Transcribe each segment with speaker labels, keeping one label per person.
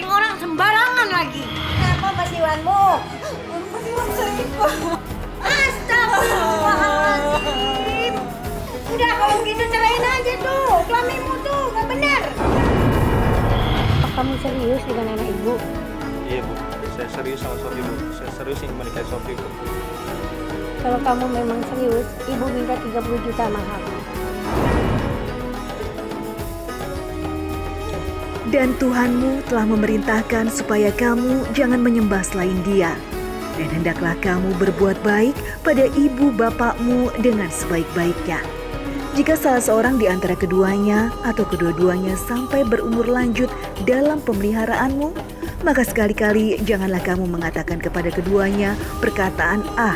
Speaker 1: piring orang sembarangan lagi.
Speaker 2: Kenapa Mas Iwanmu? Mas Iwan selingkuh.
Speaker 1: Astagfirullahaladzim. Udah kalau gitu cerain aja tuh. Suamimu tuh gak benar.
Speaker 3: Kamu serius dengan anak ibu?
Speaker 4: Iya Bu, saya serius sama Sofi Bu. Saya serius ingin menikahi Sofi Bu.
Speaker 3: Kalau kamu memang serius, ibu minta 30 juta mahar.
Speaker 5: Dan Tuhanmu telah memerintahkan supaya kamu jangan menyembah selain Dia. Dan hendaklah kamu berbuat baik pada ibu bapakmu dengan sebaik-baiknya. Jika salah seorang di antara keduanya atau kedua-duanya sampai berumur lanjut dalam pemeliharaanmu, maka sekali-kali janganlah kamu mengatakan kepada keduanya perkataan "ah".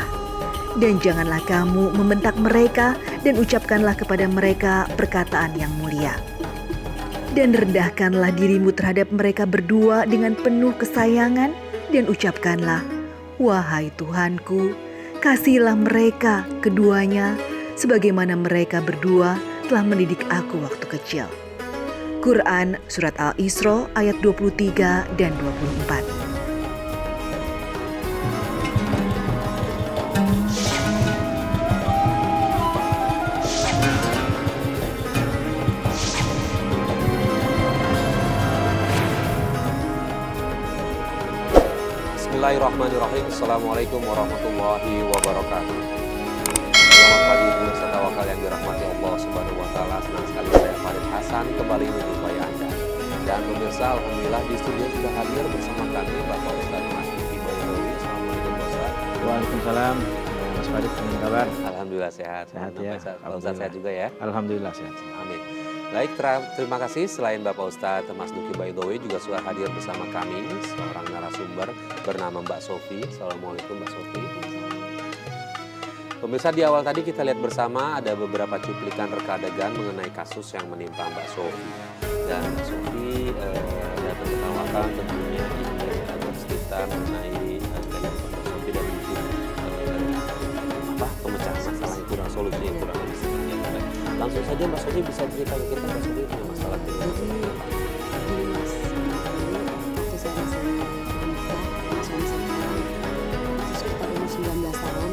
Speaker 5: Dan janganlah kamu membentak mereka dan ucapkanlah kepada mereka perkataan yang mulia. Dan rendahkanlah dirimu terhadap mereka berdua dengan penuh kesayangan dan ucapkanlah, "Wahai Tuhanku, kasihilah mereka keduanya sebagaimana mereka berdua telah mendidik aku waktu kecil." Quran Surat Al-Isra ayat 23 dan 24.
Speaker 6: Bismillahirrahmanirrahim. Assalamualaikum warahmatullahi wabarakatuh. Selamat pagi pemirsa Tawakal yang dirahmati Allah Subhanahu wa taala. Senang sekali saya Farid Hasan kembali menjumpai Anda. Dan pemirsa, alhamdulillah di studio sudah hadir bersama kami Bapak Ustaz Mas Duki Bayodowi. Assalamualaikum Pak Ustaz.
Speaker 4: Waalaikumsalam. Mas Farid, gimana kabar?
Speaker 6: Alhamdulillah sehat.
Speaker 4: Sehat ya.
Speaker 6: Pak Ustaz sehat juga ya.
Speaker 4: Alhamdulillah sehat.
Speaker 6: Amin. Baik, terima kasih. Selain Bapak Ustadz Mas Duki Bayodowi juga sudah hadir bersama kami seorang narasumber bernama Mbak Sofi. Assalamualaikum Mbak Sofi. Pemirsa, di awal tadi kita lihat bersama ada beberapa cuplikan reka adegan mengenai kasus yang menimpa Mbak Sofi. Dan Mbak Sofi datang ke Tawakal tentunya ingin bercerita mengenai kehidupan Mbak Sofi dan mungkin pemecahan masalah yang kurang, solusi yang kurang lebih seperti apa. Langsung saja Mbak Sofi bisa cerita ke kita Mbak Sofi punya masalah
Speaker 2: Jadi Mas, waktu saya masih menikah sama suami saya masih sekitar umur 19 tahun,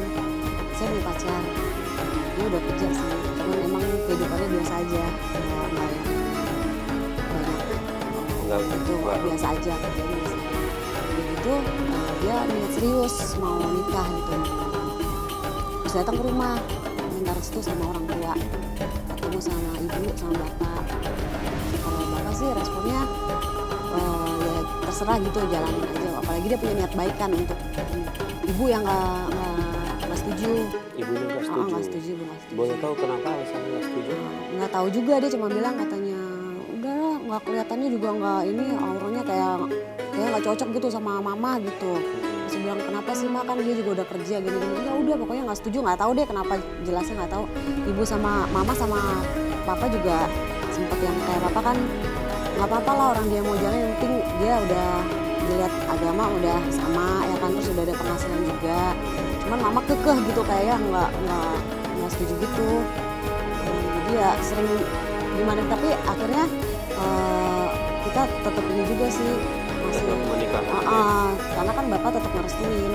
Speaker 2: saya punya pacar. Dia udah kerja sih, cuman emang kehidupannya biasa aja, nggak yang banyak itu biasa aja kerjanya biasa. Udah gitu dia niat serius mau nikah gitu. Terus datang ke rumah minta restu sama orang tua, ketemu sama ibu sama bapak. Kalau bapak sih responnya ya terserah gitu, jalanin aja. Apalagi dia punya niat baik kan untuk ibu yang nggak setuju.
Speaker 6: Ibunya nggak setuju.
Speaker 2: Nggak setuju, nggak setuju.
Speaker 6: Boleh tahu kenapa alasannya nggak setuju?
Speaker 2: Nggak tahu juga, dia cuma bilang katanya udah nggak kelihatannya juga nggak ini auranya kayak nggak cocok gitu sama mama gitu. Terus bilang kenapa sih mak, kan dia juga udah kerja gini-gini. Ya udah pokoknya nggak setuju, nggak tahu deh kenapa, jelasnya nggak tahu. Ibu sama mama sama papa juga sempet yang kayak papa kan nggak apa-apa lah orang dia mau jalan, yang penting dia udah dilihat agama udah sama ya kan, terus udah ada penghasilan juga. Cuman mama kekeh gitu kayak nggak setuju gitu. Jadi ya sering gimana, tapi akhirnya kita tetap ini juga sih masih
Speaker 6: menikah.
Speaker 2: karena kan bapak tetap ngerestuin.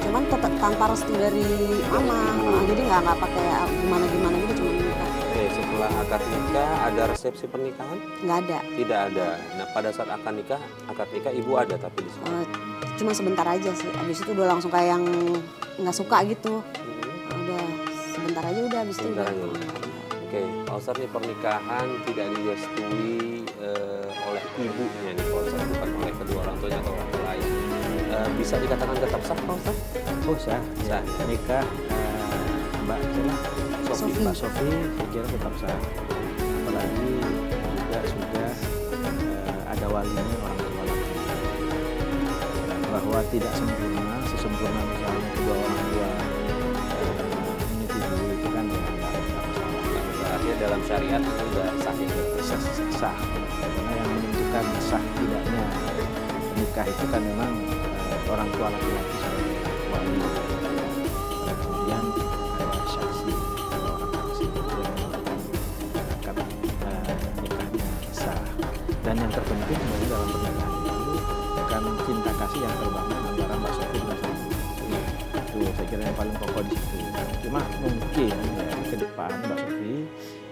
Speaker 2: Cuman tetap tanpa restu dari mama. Jadi nggak pakai gimana gitu, cuma nikah.
Speaker 6: Oke, setelah akad nikah ada resepsi pernikahan?
Speaker 2: Nggak ada.
Speaker 6: Tidak ada. Nah, pada saat akad nikah ibu ada tapi di sana.
Speaker 2: Cuma sebentar aja sih. Abis itu udah langsung kayak yang nggak suka gitu. Udah sebentar aja udah abis itu.
Speaker 6: Sebentar aja. Oke, Pak Ustadz nih pernikahan tidak direstui oleh ibunya nih Pak Ustadz, bukan oleh kedua orang tuanya atau orang lain. Bisa dikatakan tetap sah Pak Ustadz?
Speaker 4: Oh sah.
Speaker 6: Sah.
Speaker 4: Nikah Mbak
Speaker 2: Sofi.
Speaker 4: Mbak Sofi saya kira tetap sah. Apalagi juga sudah ada walinya orang tua laki. Bahwa tidak sempurna, sesempurna misalnya kedua orang tua menyetujui itu kan ya nggak masalah.
Speaker 6: Artinya dalam syariat itu sudah sah ya?
Speaker 4: Sah. Karena yang menentukan sah tidaknya nikah itu kan memang orang tua laki-laki sebagai wali. Kemudian ada saksi, orang saksi itu yang menentukan akad nikahnya sah. Dan yang terpenting sebenarnya dalam pernikahan menunjukkan cinta kasih yang terbangun antara Mbak Sofi dengan suami. Itu saya kira yang paling pokok di situ. Cuma mungkin ya, ke depan Mbak Sofi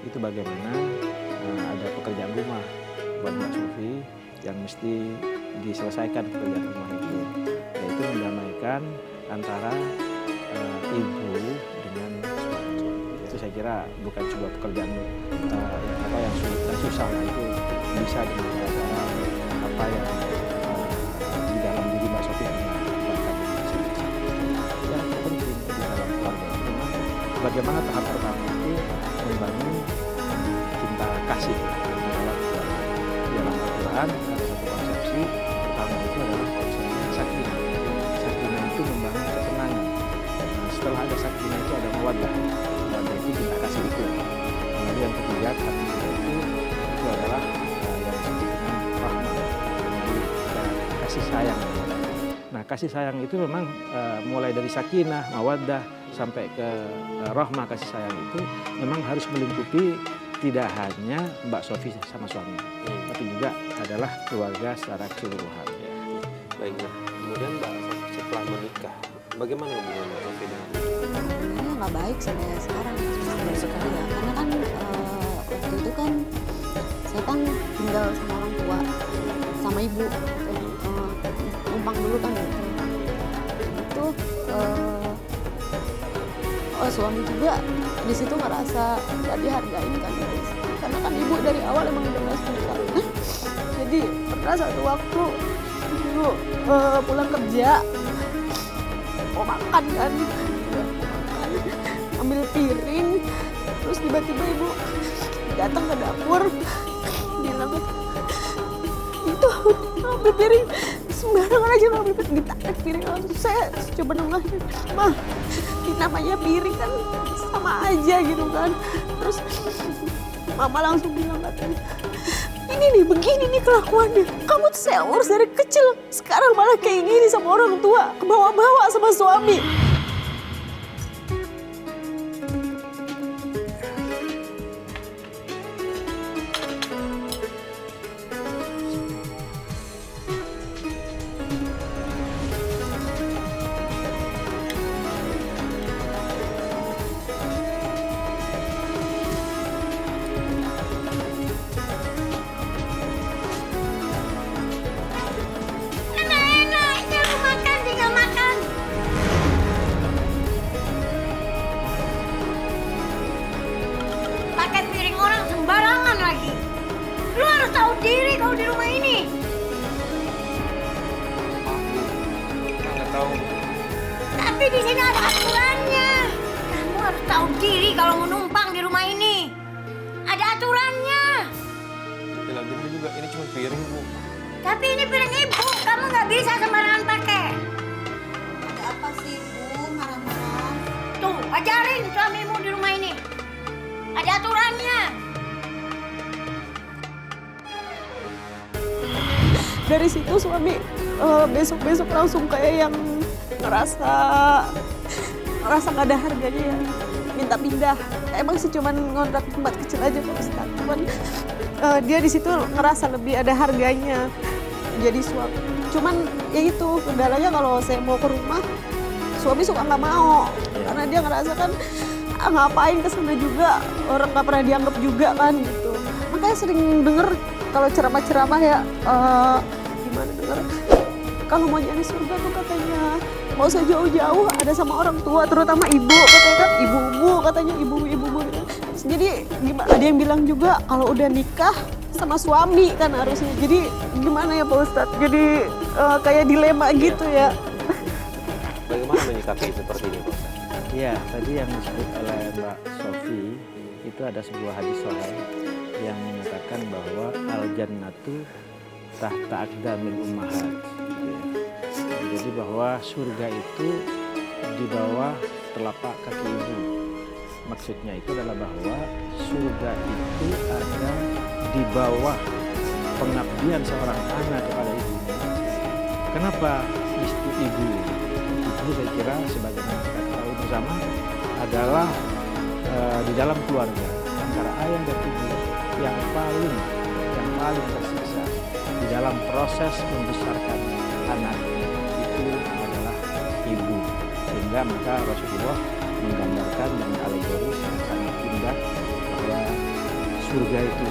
Speaker 4: itu bagaimana ada pekerjaan rumah buat Mbak Sofi yang mesti diselesaikan pekerjaan rumah itu, yaitu mendamaikan antara ibu dengan suami. Itu saya kira bukan sebuah pekerjaan yang sulit dan susah. Itu bisa dengan cara apa yang di dalam diri Mbak Sofi punya bakat. Yang terpenting di dalam keluarga itu memang bagaimana tahap pertama itu membangun cinta kasih di dalam keluarga. Di dalam Al-Quran ada satu konsepsi pertama itu adalah konsepnya sakinah. Sakinah itu membangun ketenangan. Nah, setelah ada sakinah itu ada mawaddah. Mawaddah itu cinta kasih itu. Kemudian yang ketiga, tahap ketiga itu adalah yang disebut dengan rahmah. Jadi kasih sayang. Nah, kasih sayang itu memang mulai dari sakinah, mawaddah sampai ke rahmah, kasih sayang itu memang harus melingkupi tidak hanya Mbak Sofi sama suami, tapi juga adalah keluarga secara keseluruhan.
Speaker 6: Baik, nah kemudian Mbak Sofi setelah menikah, bagaimana hubungan Mbak Sofi dengan ibu?
Speaker 2: Hubungannya nggak baik sampai sekarang. Sampai sekarang ya, karena kan waktu itu kan saya kan tinggal sama orang tua, sama ibu, numpang dulu kan gitu. Itu suami juga di situ ngerasa nggak dihargain kan, karena kan ibu dari awal emang udah nggak suka. Jadi pernah satu waktu dulu pulang kerja mau makan kan, ambil piring, terus tiba-tiba ibu datang ke dapur bilang, itu ambil piring sembarangan aja, ngambil piring, ditarik piring langsung. Saya coba nengahin, mah namanya piring kan sama aja gitu kan. Terus mama langsung bilang katanya, ini nih begini nih kelakuannya, kamu tuh saya urus dari kecil, sekarang malah kayak gini sama orang tua, kebawa-bawa sama suami.
Speaker 1: Diri kau di rumah ini.
Speaker 6: Nggak tahu.
Speaker 1: Tapi di sini ada aturannya. Kamu harus tahu diri kalau mau numpang di rumah ini. Ada aturannya.
Speaker 6: Lagi juga ini cuma piring, Bu.
Speaker 1: Tapi ini piring ibu, kamu nggak bisa sembarangan pakai.
Speaker 2: Ada apa sih Bu, marah-marah?
Speaker 1: Tuh, ajarin suamimu di rumah ini. Ada aturannya.
Speaker 2: Dari situ suami besok-besok langsung kayak yang ngerasa nggak ada harganya ya, minta pindah. Emang sih cuman ngontrak tempat kecil aja Pak Ustadz, cuman dia di situ ngerasa lebih ada harganya jadi suami. Cuman ya itu kendalanya, kalau saya mau ke rumah suami suka nggak mau, karena dia ngerasa kan ngapain kesana juga, orang nggak pernah dianggap juga kan gitu. Makanya sering denger kalau ceramah-ceramah ya, gimana denger, kalau mau nyari surga tuh katanya mau usah jauh-jauh, ada sama orang tua, terutama ibu, katanya kan ibu-ibu, katanya ibu-ibu. Jadi ada yang bilang juga kalau udah nikah sama suami kan harusnya. Jadi gimana ya Pak Ustadz, jadi kayak dilema gitu ya.
Speaker 6: Bagaimana menyikapi seperti ini, Pak Ustadz?
Speaker 4: Iya, tadi yang disebut oleh Mbak Sofi itu ada sebuah hadis sahih yang menyatakan bahwa al-jannatu tahta aqdamil ummahat. Jadi bahwa surga itu di bawah telapak kaki ibu. Maksudnya itu adalah bahwa surga itu ada di bawah pengabdian seorang anak kepada ibunya. Kenapa ibu? Ibu saya kira sebagaimana kita tahu bersama adalah di dalam keluarga antara ayah dan ibu yang paling tersiksa di dalam proses membesarkan anak itu adalah ibu. Sehingga maka Rasulullah menggambarkan dengan alegoris yang sangat indah bahwa surga itu